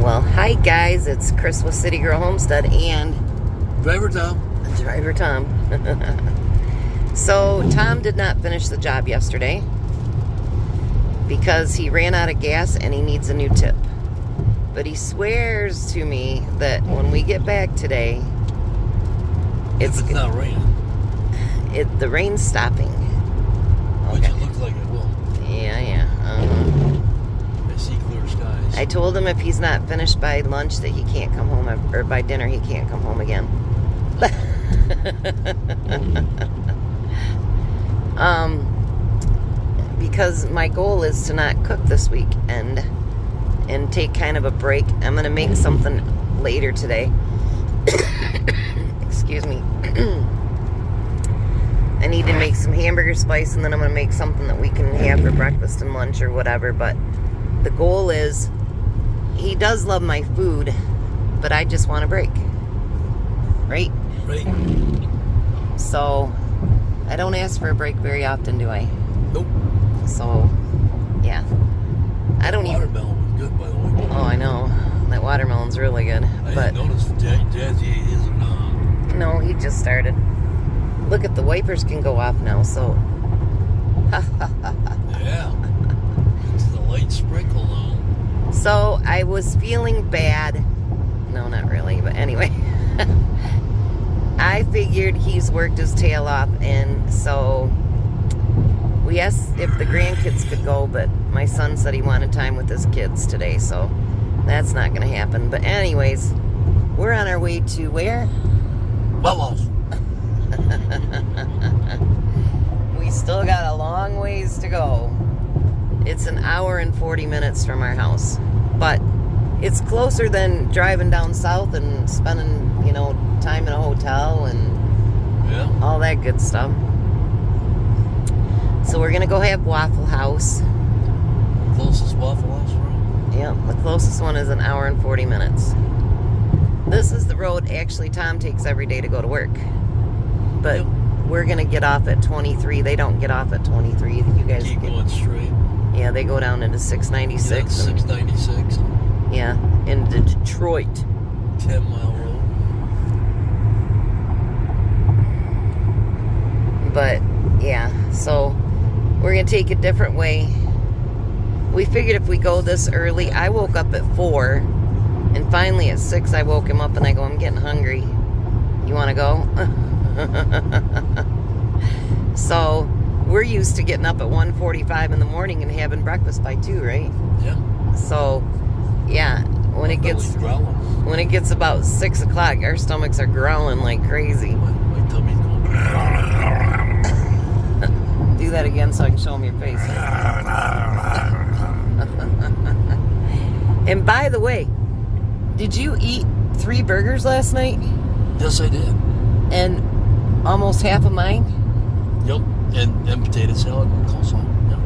Well, hi guys, it's Chris with City Girl Homestead and Driver Tom. So Tom did not finish the job yesterday because he ran out of gas and he needs a new tip. But he swears to me that when we get back today, If it's not raining. The rain's stopping. Which it looks like it will. Yeah. I see clear skies. I told him if he's not finished by lunch that he can't come home, or by dinner he can't come home again. Because my goal is to not cook this week and take kind of a break. I'm gonna make something later today. Excuse me. I need to make some hamburger spice, and then I'm gonna make something that we can have for breakfast and lunch or whatever. But the goal is, he does love my food, but I just want a break. Right? Right. So, I don't ask for a break very often, do I? Nope. So, yeah. I don't even... Watermelon was good, by the way. Oh, I know. That watermelon's really good. I But didn't notice Jazzy ate his or not. no, he just started. Look at the wipers can go off now, so... Yeah. It's the light sprinkle now. So, I was feeling bad. No, not really, but anyway. I figured he's worked his tail off, and so we asked if the grandkids could go, but my son said he wanted time with his kids today, so that's not going to happen. But anyways, we're on our way to where? Waffle House. We still got a long ways to go. It's an hour and 40 minutes from our house, but it's closer than driving down south and spending, time in a hotel and all that good stuff. So we're gonna go have Waffle House. Closest Waffle House room? Yep, the closest one is an hour and 40 minutes. This is the road actually Tom takes every day to go to work. But we're gonna get off at 23. They don't get off at 23. You guys keep going straight. Yeah, they go down into 696. 696. Yeah, into Detroit. 10-mile road. But, yeah, so we're going to take a different way. We figured if we go this early, I woke up at 4, and finally at 6 I woke him up and I go, I'm getting hungry. You want to go? So, we're used to getting up at 1:45 in the morning and having breakfast by 2, right? Yeah. So, yeah, when it gets about 6 o'clock, our stomachs are growling like crazy. My tummy's going. Do that again so I can show them your face. And by the way, did you eat 3 burgers last night? Yes, I did. And almost half of mine? Yep. And potato salad and coleslaw. Yep.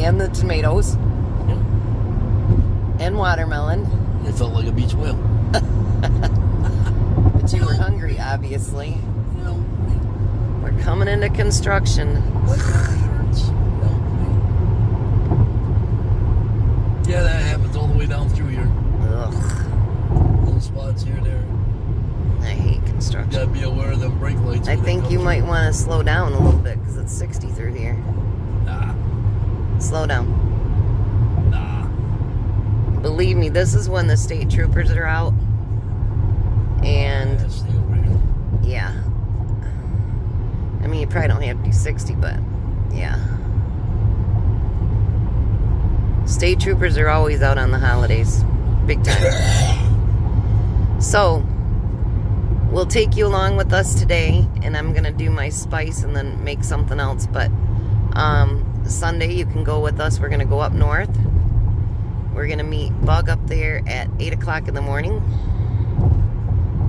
And the tomatoes? Yep. And watermelon? It felt like a beach whale. But you were hungry, obviously. We're coming into construction. Yeah, that happens all the way down through here. Ugh. Little spots here and there. I hate construction. You gotta be aware of them brake lights. I think you might want to slow down a little bit because it's 60 through here. Nah. Slow down. Nah. Believe me, this is when the state troopers are out. And, Stay over here. yeah. I mean, you probably don't have to do 60, but, yeah. State troopers are always out on the holidays. Big time. So, we'll take you along with us today, and I'm going to do my spice and then make something else. But Sunday, you can go with us. We're going to go up north. We're going to meet Bug up there at 8 o'clock in the morning.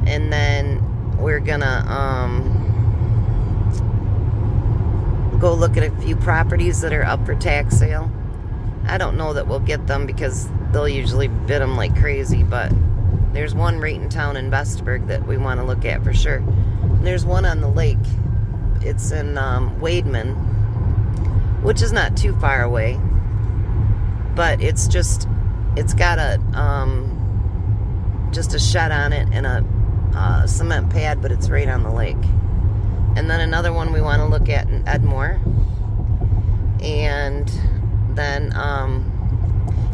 And then we're going to go look at a few properties that are up for tax sale. I don't know that we'll get them because they'll usually bid them like crazy, but there's one right in town in Vestberg that we want to look at for sure. And there's one on the lake. It's in Wademan, which is not too far away, but it's got a just a shed on it and a cement pad, but it's right on the lake. And then another one we want to look at in Edmore. And then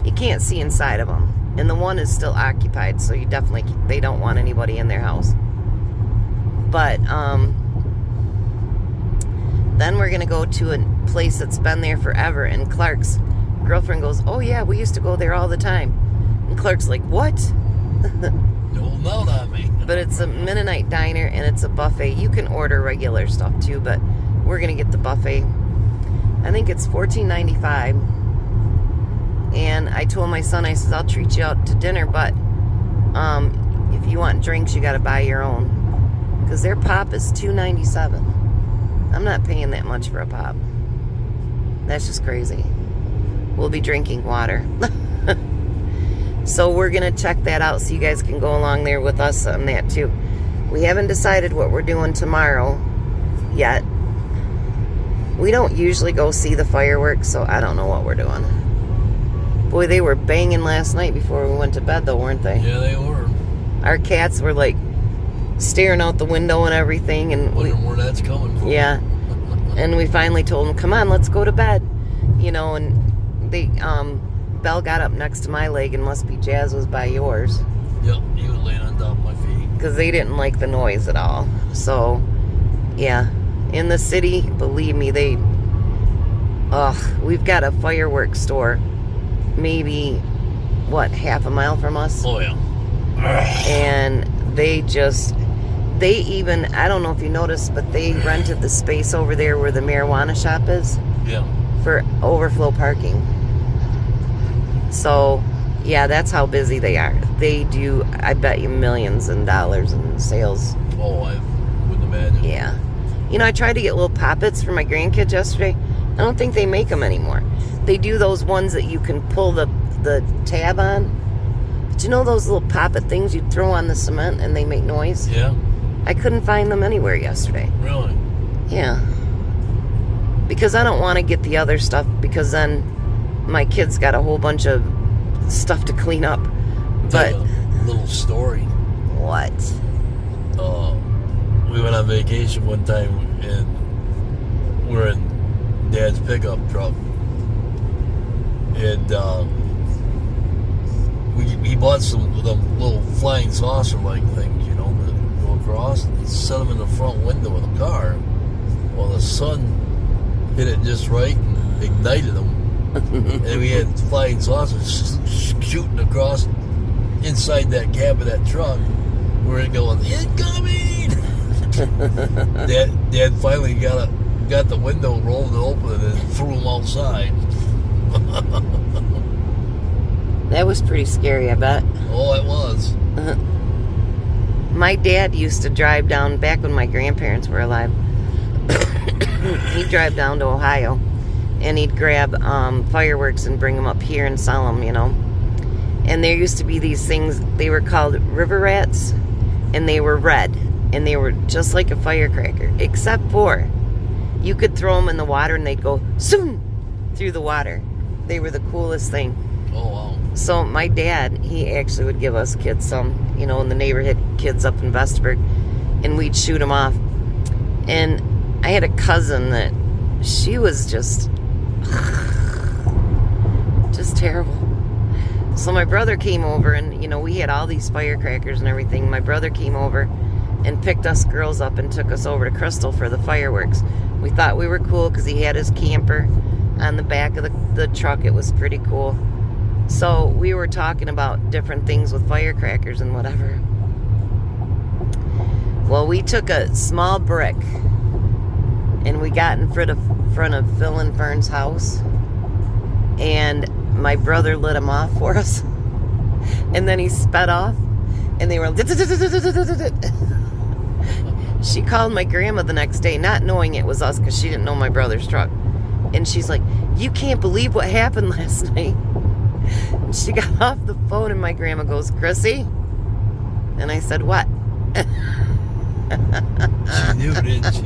you can't see inside of them. And the one is still occupied, so they don't want anybody in their house. But then we're going to go to a place that's been there forever. And Clark's girlfriend goes, oh yeah, we used to go there all the time. And Clark's like, what? Don't melt on me. But it's a Mennonite diner and it's a buffet. You can order regular stuff too, but we're going to get the buffet. I think it's $14.95. And I told my son, I said, I'll treat you out to dinner, but if you want drinks, you got to buy your own. Because their pop is $2.97. I'm not paying that much for a pop. That's just crazy. We'll be drinking water. So we're going to check that out so you guys can go along there with us on that too. We haven't decided what we're doing tomorrow yet. We don't usually go see the fireworks, so I don't know what we're doing. Boy, they were banging last night before we went to bed though, weren't they? Yeah, they were. Our cats were like staring out the window and everything. And wondering where that's coming from. Yeah. And we finally told them, come on, let's go to bed. You know, and they... Belle got up next to my leg and must be Jazz was by yours. Yep, he was laying on top of my feet. Because they didn't like the noise at all. So, yeah. In the city, believe me, we've got a fireworks store. Maybe, half a mile from us? Oh, yeah. And they even, I don't know if you noticed, but they rented the space over there where the marijuana shop is. Yeah. For overflow parking. So, yeah, that's how busy they are. They do, I bet you, millions in dollars in sales. Oh, I wouldn't imagine. Yeah. You know, I tried to get little poppets for my grandkids yesterday. I don't think they make them anymore. They do those ones that you can pull the tab on. But you know those little poppet things you throw on the cement and they make noise? Yeah. I couldn't find them anywhere yesterday. Really? Yeah. Because I don't want to get the other stuff, because then my kids got a whole bunch of stuff to clean up. But a little story. What? We went on vacation one time and we're in Dad's pickup truck, and he bought some of them little flying saucer like things, you know, that go across, and set them in the front window of the car. Well, the sun hit it just right and ignited them. And we had flying saucers shooting across inside that cab of that truck. We're going, incoming! Dad finally got the window rolled open and then threw them outside. That was pretty scary, I bet. Oh, it was. My dad used to drive down, back when my grandparents were alive, he'd drive down to Ohio. And he'd grab fireworks and bring them up here and sell them, you know. And there used to be these things, they were called river rats, and they were red. And they were just like a firecracker, except for you could throw them in the water and they'd go zoom through the water. They were the coolest thing. Oh, wow. So my dad, he actually would give us kids some, you know, in the neighborhood, kids up in Vestaburg, and we'd shoot them off. And I had a cousin that, she was just terrible. So my brother came over, and you know, we had all these firecrackers and everything. My brother came over and picked us girls up and took us over to Crystal for the fireworks. We thought we were cool because he had his camper on the back of the truck. It was pretty cool. So we were talking about different things with firecrackers and whatever. Well, we took a small brick and we got in front of Phil and Fern's house, and my brother lit him off for us. And then he sped off, and they were she called my grandma the next day, not knowing it was us, because she didn't know my brother's truck. And she's like, you can't believe what happened last night. And she got off the phone, and my grandma goes, Chrissy? And I said, what? She knew, didn't she?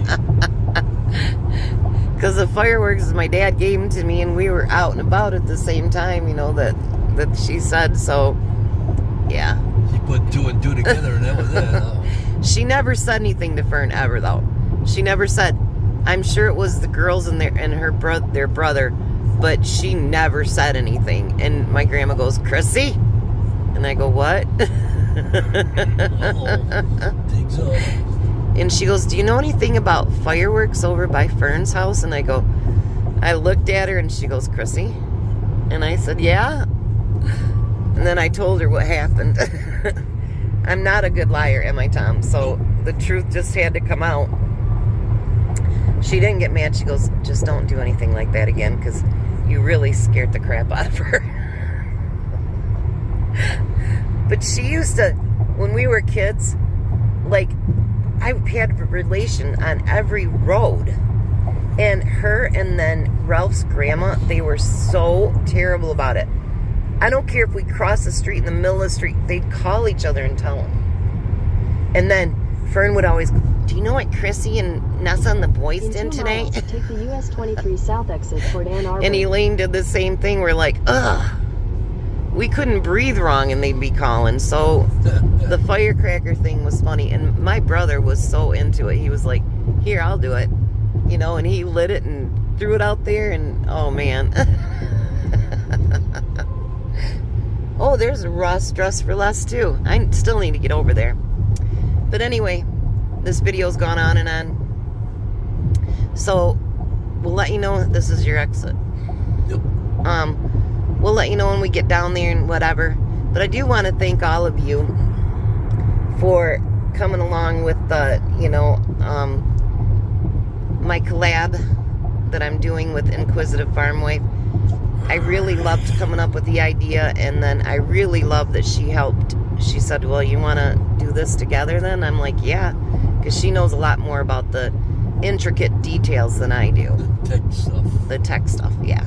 Because the fireworks, my dad gave them to me, and we were out and about at the same time, you know, that she said. So, yeah. She put 2 and together and that was it. Oh. She never said anything to Fern ever, though. She never said. I'm sure it was the girls and their brother, but she never said anything. And my grandma goes, Chrissy? And I go, what? Digs up. And she goes, do you know anything about fireworks over by Fern's house? And I looked at her and she goes, Chrissy? And I said, yeah. And then I told her what happened. I'm not a good liar, am I, Tom? So the truth just had to come out. She didn't get mad. She goes, just don't do anything like that again, because you really scared the crap out of her. But she used to, when we were kids, like, I had a relation on every road. And her and then Ralph's grandma, they were so terrible about it. I don't care if we crossed the street in the middle of the street, they'd call each other and tell them. And then Fern would always go, do you know what Chrissy and Nessa and the boys did today? Miles, take the US 23 South exit toward Ann Arbor. And Elaine did the same thing. We're like, ugh. We couldn't breathe wrong and they'd be calling. So the firecracker thing was funny. And my brother was so into it. He was like, here, I'll do it. You know, and he lit it and threw it out there. And, oh, man. Oh, there's a Ross Dress for Less, too. I still need to get over there. But anyway, this video's gone on and on. So, we'll let you know this is your exit. Yep. We'll let you know when we get down there and whatever. But I do want to thank all of you for coming along with the, my collab that I'm doing with Inquisitive Farm Wife. I really loved coming up with the idea, and then I really loved that she helped. She said, well, you want to do this together then? I'm like, yeah, because she knows a lot more about the intricate details than I do. The tech stuff. The tech stuff, yeah.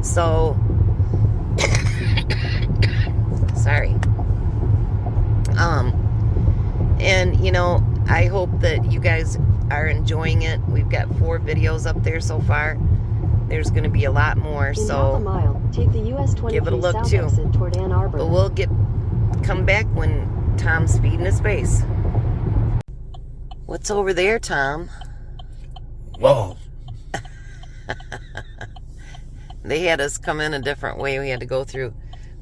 So, sorry. And, I hope that you guys are enjoying it. We've got 4 videos up there so far. There's going to be a lot more, In so half a mile, take the US 23 give it a look South too. exit toward Ann Arbor. But we'll come back when Tom's feeding his face. What's over there, Tom? Whoa. They had us come in a different way. We had to go through.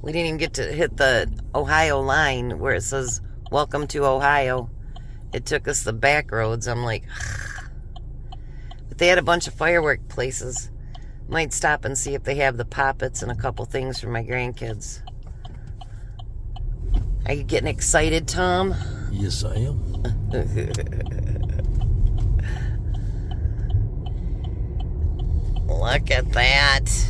We didn't even get to hit the Ohio line where it says, welcome to Ohio. It took us the back roads. I'm like, but they had a bunch of firework places. Might stop and see if they have the poppets and a couple things for my grandkids. Are you getting excited, Tom? Yes, I am. Look at that.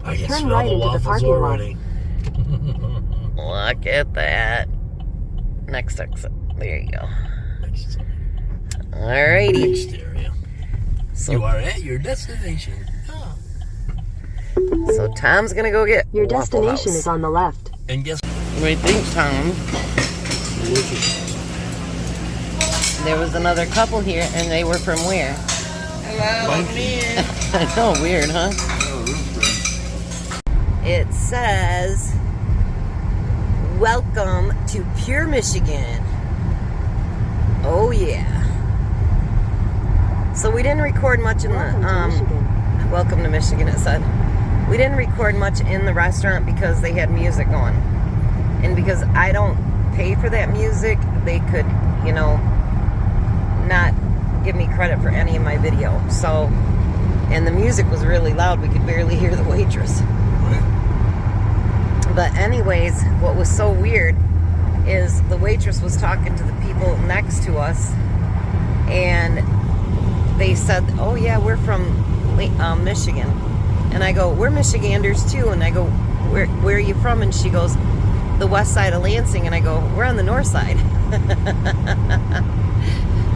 I can Turn smell right the into the waffles parking lot. already. Look at that. Next exit. There you go. Next Alrighty. area. So, You are at your destination. Ah. so Tom's gonna go get Your Waffle destination House. is on the left. And guess What do you think, Tom? There was another couple here, and they were from where? I know, weird, huh? It says, welcome to Pure Michigan. Oh, yeah. So we didn't record much in Welcome to Michigan. Welcome to Michigan, it said. We didn't record much in the restaurant because they had music going. And because I don't pay for that music, they could, not give me credit for any of my video. So, and the music was really loud. We could barely hear the waitress. But anyways, what was so weird is the waitress was talking to the people next to us, and they said, oh yeah, we're from Michigan. And I go, we're Michiganders too. And I go, where are you from? And she goes, the west side of Lansing. And I go, we're on the north side.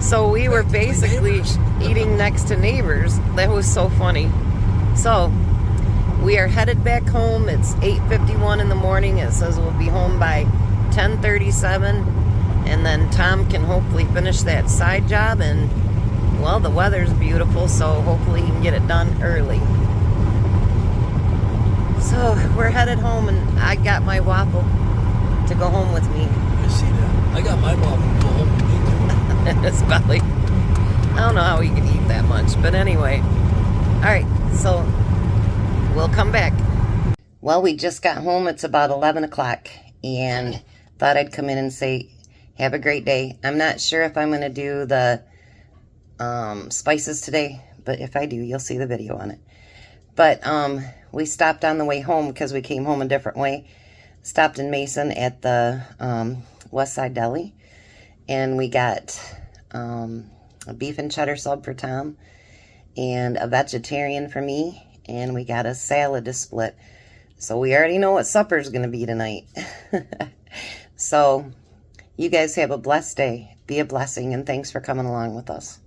So we were basically eating next to neighbors. That was so funny. So we are headed back home. It's 8:51 in the morning. It says we'll be home by 10:37. And then Tom can hopefully finish that side job. And, well, the weather's beautiful, so hopefully he can get it done early. So we're headed home, and I got my waffle to go home with me. I see that. I got my mom to go home with me too. In his belly. I don't know how he can eat that much, but anyway. Alright, so we'll come back. Well, we just got home. It's about 11 o'clock, and thought I'd come in and say, have a great day. I'm not sure if I'm going to do the spices today, but if I do, you'll see the video on it. But we stopped on the way home because we came home a different way. Stopped in Mason at the West Side Deli, and we got a beef and cheddar sub for Tom, and a vegetarian for me, and we got a salad to split. So we already know what supper's going to be tonight. So you guys have a blessed day. Be a blessing, and thanks for coming along with us.